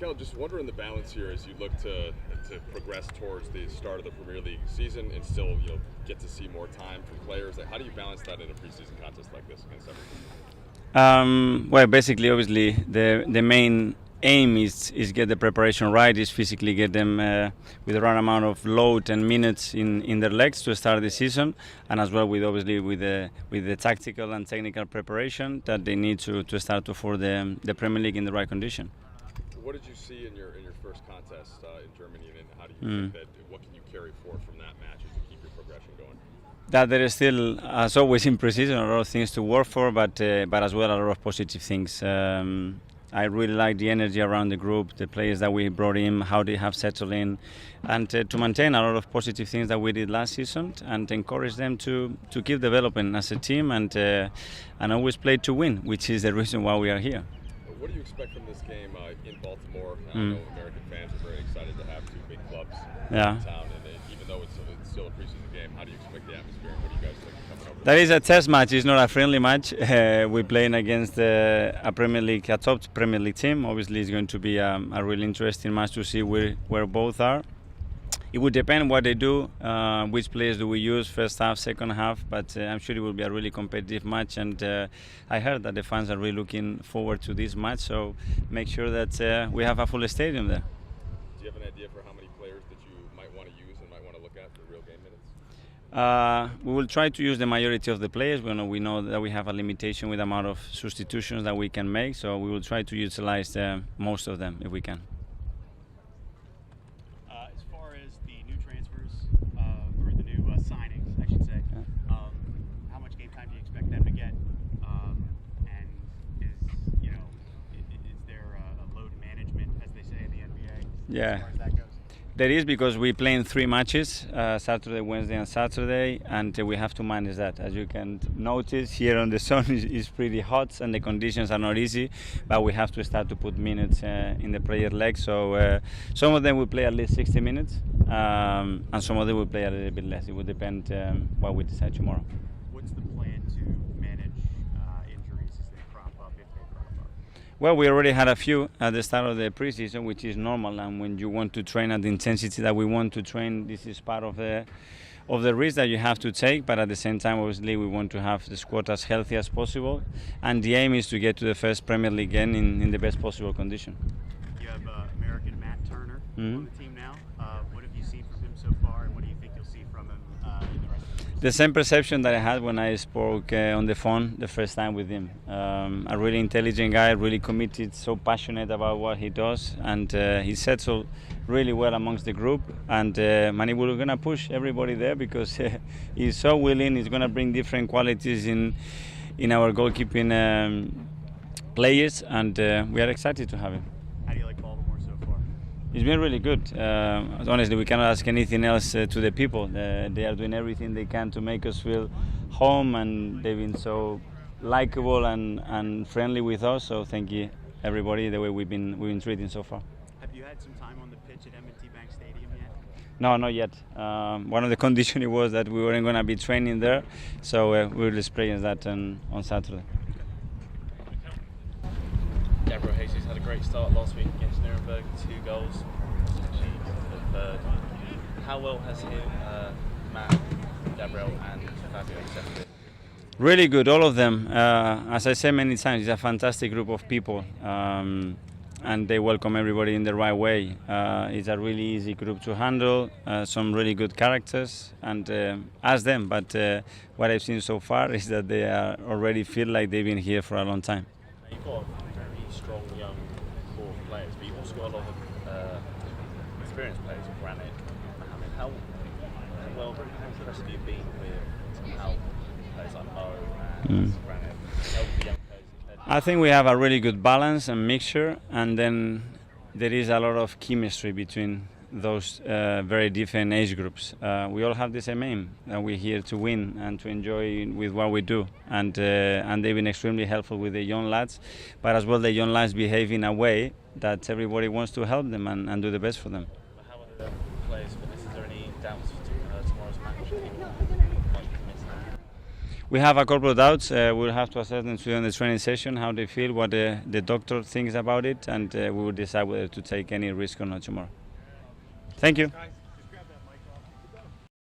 Mikel, just wondering the balance here as you look to progress towards the start of the Premier League season and still get to see more time from players. How do you balance that in a preseason contest like this against everything? Well, basically, obviously, the main aim is get the preparation right, is physically get them with the right amount of load and minutes in their legs to start the season, and as well with obviously with the tactical and technical preparation that they need to start for the Premier League in the right condition. What did you see in your first contest in Germany, and how do you think that what can you carry forward from that match to keep your progression going? That there is still, as always in pre-season, a lot of things to work for, but as well a lot of positive things. I really like the energy around the group, the players that we brought in, how they have settled in, and to maintain a lot of positive things that we did last season, and encourage them to keep developing as a team and always play to win, which is the reason why we are here. What do you expect from this game in Baltimore? I know American fans are very excited to have two big clubs in town, and even though it's still a preseason game, how do you expect the atmosphere? What do you guys think coming over? That is a test match. It's not a friendly match. We're playing against a top Premier League team. Obviously, it's going to be a really interesting match to see where both are. It would depend what they do, which players do we use, first half, second half, but I'm sure it will be a really competitive match, and I heard that the fans are really looking forward to this match, so make sure that we have a full stadium there. Do you have an idea for how many players that you might want to use and might want to look at for real game minutes? We will try to use the majority of the players. We know that we have a limitation with the amount of substitutions that we can make, so we will try to utilize most of them if we can. Signings, I should say. How much game time do you expect them to get? And is there a load management, as they say in the NBA? Yeah. As far as that goes? There is, because we play in 3 matches, Saturday, Wednesday and Saturday, and we have to manage that. As you can notice, here on the sun is pretty hot and the conditions are not easy, but we have to start to put minutes in the player legs. So some of them will play at least 60 minutes, and some of them will play a little bit less. It will depend what we decide tomorrow. What's the plan to manage injuries as they crop up, if they crop up? Well, we already had a few at the start of the preseason, which is normal, and when you want to train at the intensity that we want to train, this is part of the risk that you have to take, but at the same time, obviously, we want to have the squad as healthy as possible, and the aim is to get to the first Premier League game in the best possible condition. You have American Matt Turner on the team now. What have you seen from him so far, and what do you think you'll see from him in the rest of the season? The same perception that I had when I spoke on the phone the first time with him. A really intelligent guy, really committed, so passionate about what he does, and he settled really well amongst the group. And we're going to push everybody there because he's so willing. He's going to bring different qualities in our goalkeeping players, and we are excited to have him. How do you like Baltimore so far? It's been really good. Honestly, we cannot ask anything else to the people. They are doing everything they can to make us feel home, and they've been so likable and friendly with us. So thank you, everybody, the way we've been treating so far. Have you had some time on the pitch at M&T Bank Stadium yet? No, not yet. One of the conditions was that we weren't going to be training there, so we will experience that on Saturday. Gabriel Jesus had a great start last week against Nuremberg, 2 goals, the third. How well has Matt, Gabriel and Fabio accepted it? Really good, all of them. As I said many times, it's a fantastic group of people, and they welcome everybody in the right way. It's a really easy group to handle, some really good characters, and ask them. But what I've seen so far is that they already feel like they've been here for a long time. You've got a very strong young core of players, but you've also got a lot of experienced players, Granite. I mean, how well impressed have you been with how players like Mo and Granite help the young players? I think we have a really good balance and mixture, and then there is a lot of chemistry between those very different age groups. We all have the same aim, and we're here to win and to enjoy with what we do. And they've been extremely helpful with the young lads, but as well the young lads behave in a way that everybody wants to help them and do the best for them. But how are the players' fitness? Is there any doubts for tomorrow's match? Might miss that? We have a couple of doubts. We'll have to assess them during the training session, how they feel, what the doctor thinks about it, and we will decide whether to take any risk or not tomorrow. Thank you.